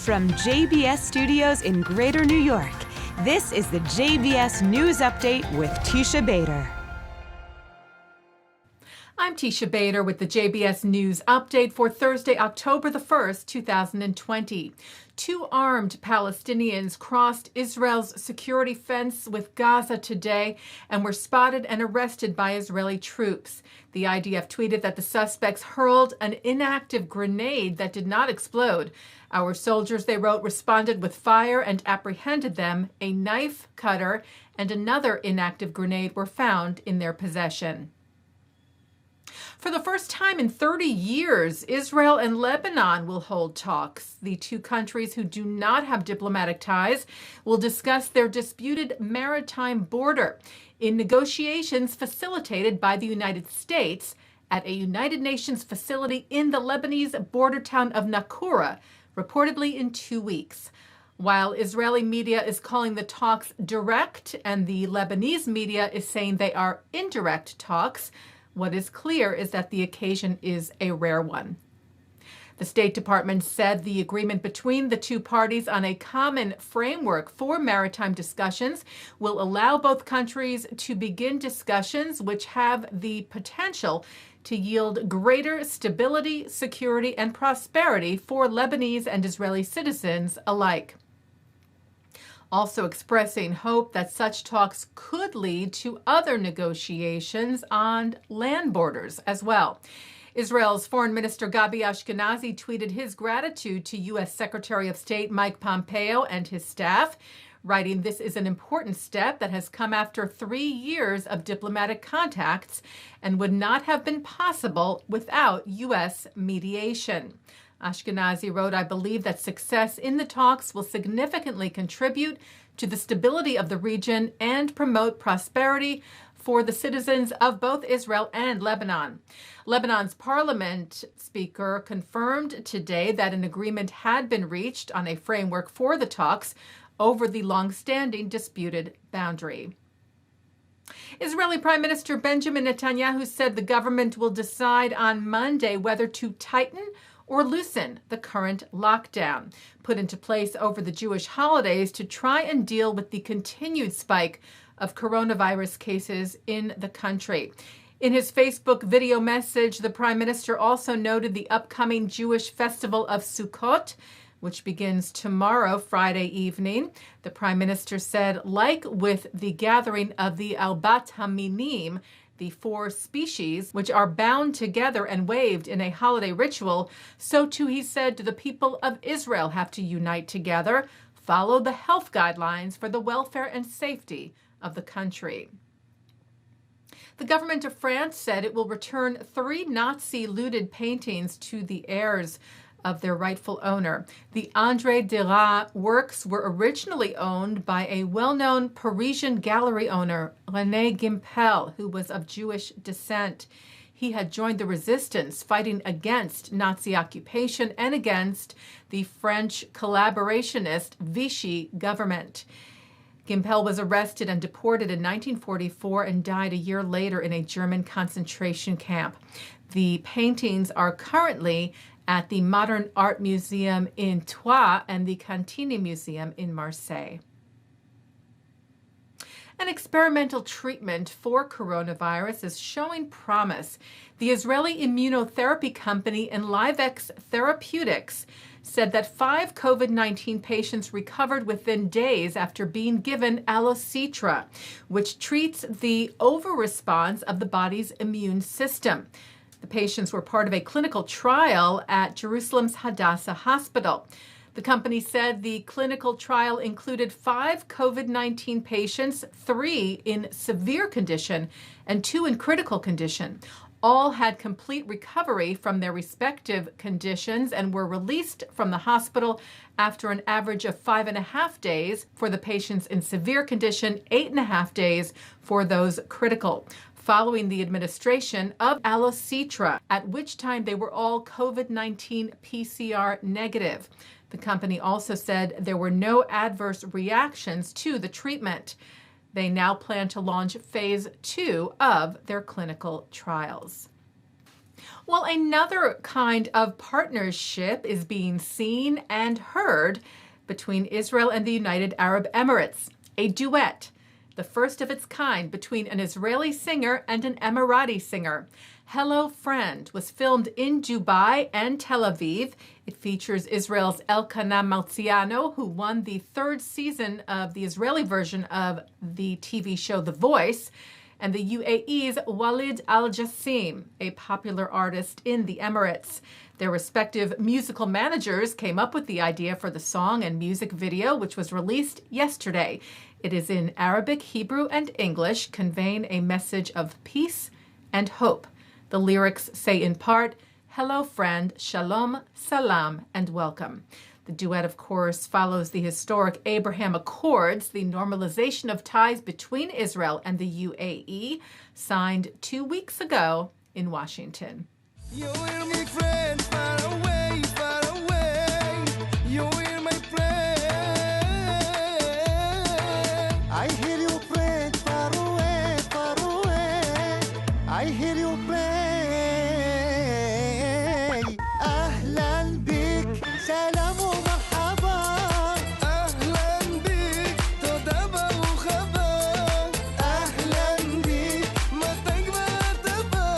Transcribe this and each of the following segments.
From JBS Studios in Greater New York, this is the JBS News Update with Teisha Bader. I'm Teisha Bader with the JBS News Update for Thursday, October the 1st, 2020. Two armed Palestinians crossed Israel's security fence with Gaza today and were spotted and arrested by Israeli troops. The IDF tweeted that the suspects hurled an inactive grenade that did not explode. Our soldiers, they wrote, responded with fire and apprehended them. A knife, cutter, and another inactive grenade were found in their possession. For the first time in 30 years, Israel and Lebanon will hold talks. The two countries who do not have diplomatic ties will discuss their disputed maritime border in negotiations facilitated by the United States at a United Nations facility in the Lebanese border town of Nakura, reportedly in 2 weeks. While Israeli media is calling the talks direct and the Lebanese media is saying they are indirect talks, what is clear is that the occasion is a rare one. The State Department said the agreement between the two parties on a common framework for maritime discussions will allow both countries to begin discussions which have the potential to yield greater stability, security, and prosperity for Lebanese and Israeli citizens alike. Also expressing hope that such talks could lead to other negotiations on land borders as well. Israel's Foreign Minister Gabi Ashkenazi tweeted his gratitude to U.S. Secretary of State Mike Pompeo and his staff, writing, "This is an important step that has come after 3 years of diplomatic contacts and would not have been possible without U.S. mediation." Ashkenazi wrote, "I believe that success in the talks will significantly contribute to the stability of the region and promote prosperity for the citizens of both Israel and Lebanon." Lebanon's parliament speaker confirmed today that an agreement had been reached on a framework for the talks over the long-standing disputed boundary. Israeli Prime Minister Benjamin Netanyahu said the government will decide on Monday whether to tighten or loosen the current lockdown, put into place over the Jewish holidays to try and deal with the continued spike of coronavirus cases in the country. In his Facebook video message, the Prime Minister also noted the upcoming Jewish festival of Sukkot, which begins tomorrow, Friday evening. The Prime Minister said, like with the gathering of the Albat Haminim, the 4 species, which are bound together and waved in a holiday ritual, so too, he said, do the people of Israel have to unite together, follow the health guidelines for the welfare and safety of the country. The government of France said it will return 3 Nazi-looted paintings to the heirs of their rightful owner. The André Derain works were originally owned by a well-known Parisian gallery owner, René Gimpel, who was of Jewish descent. He had joined the resistance, fighting against Nazi occupation and against the French collaborationist Vichy government. Gimpel was arrested and deported in 1944 and died a year later in a German concentration camp. The paintings are currently at the Modern Art Museum in Thwarted and the Cantini Museum in Marseille. An experimental treatment for coronavirus is showing promise. The Israeli immunotherapy company Enlivex Therapeutics said that 5 COVID-19 patients recovered within days after being given Alocetra, which treats the overresponse of the body's immune system. The patients were part of a clinical trial at Jerusalem's Hadassah Hospital. The company said the clinical trial included 5 COVID-19 patients, 3 in severe condition and 2 in critical condition. All had complete recovery from their respective conditions and were released from the hospital after an average of 5.5 days for the patients in severe condition, 8.5 days for those critical, following the administration of Alocetra, at which time they were all COVID-19 PCR negative. The company also said there were no adverse reactions to the treatment. They now plan to launch phase 2 of their clinical trials. Well, another kind of partnership is being seen and heard between Israel and the United Arab Emirates, a duet, the first of its kind between an Israeli singer and an Emirati singer. Hello Friend was filmed in Dubai and Tel Aviv. It features Israel's Elkanah Maltziano, who won the third season of the Israeli version of the TV show The Voice, and the UAE's Walid Al-Jassim, a popular artist in the Emirates. Their respective musical managers came up with the idea for the song and music video, which was released yesterday. It is in Arabic, Hebrew, and English, conveying a message of peace and hope. The lyrics say in part, "Hello, friend, shalom, salam, and welcome." The duet, of course, follows the historic Abraham Accords, the normalization of ties between Israel and the UAE, signed 2 weeks ago in Washington. You will be friends far away, far away. You will my friend. I hear you friend far away, far away. I hear you pray. أهلا بك سلام ومرحبا. أهلا بك تدبا وخبا. أهلا بك ما تقبل تبا.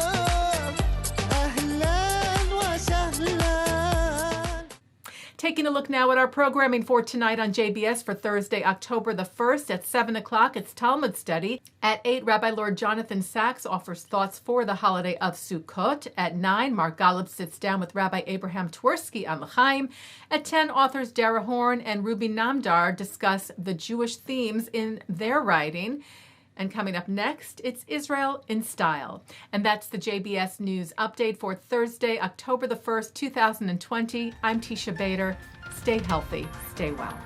Taking a look now at our programming for tonight on JBS for Thursday, October the 1st at 7 o'clock. It's Talmud study. At 8, Rabbi Lord Jonathan Sachs offers thoughts for the holiday of Sukkot. At 9, Mark Golub sits down with Rabbi Abraham Twersky on L'chaim. At 10, authors Dara Horn and Ruby Namdar discuss the Jewish themes in their writing. And coming up next, it's Israel in Style. And that's the JBS News Update for Thursday, October the 1st, 2020. I'm Teisha Bader. Stay healthy. Stay well.